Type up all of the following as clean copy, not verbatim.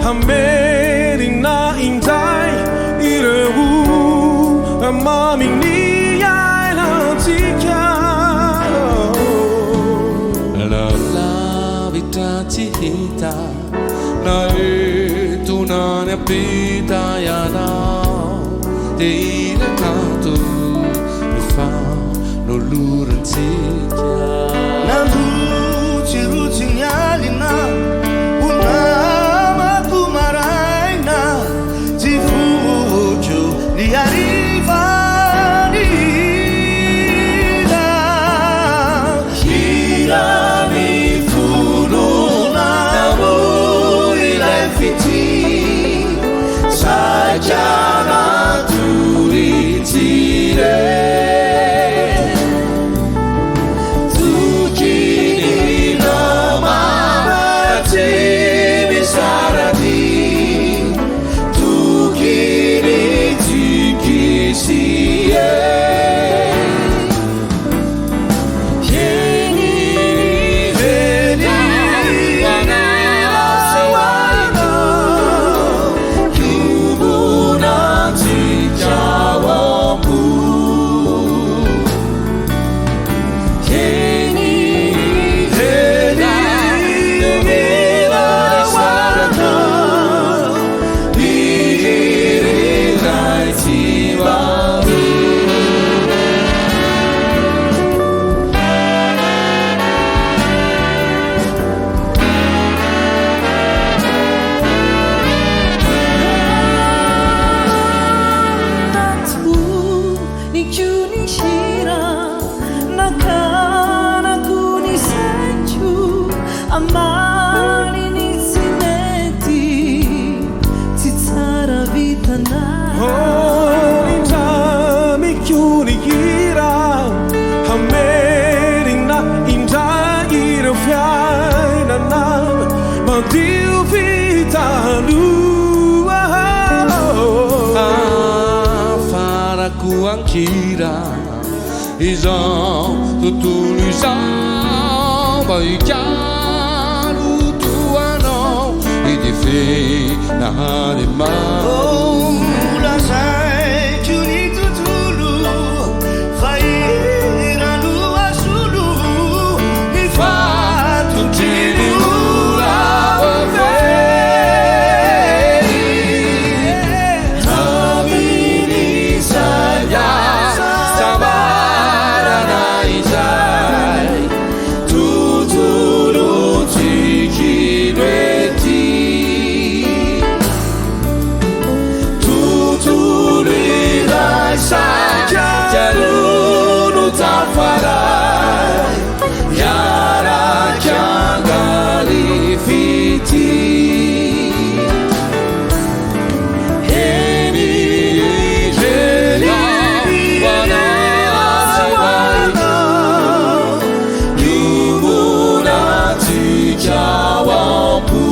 Amerina indai irewu mami ni ya la tika la vita chita na tu na ne pita ya na te na canto mi fa no luren tika na ruti nyalina Amali nisineti titsara vitana intami kyuni gira Amerina indai irefyaina na mandiu vitanu fara kuang kira izong tutulizang baikyaru tuano idifi na harima la sai juni tutulu faira lua sulu mi fa tuntini ula Hamini saya sabara naizai tutulu tikireti jalunu tafarai yara kyangali fiti heni jeli wana siwaina yumuna tijawapu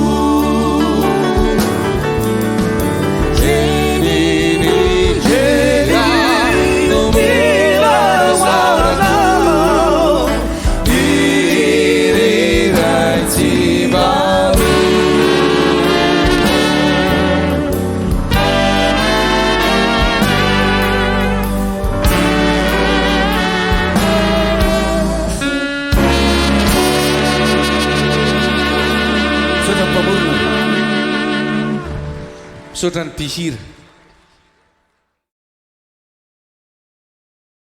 Sultan Pihir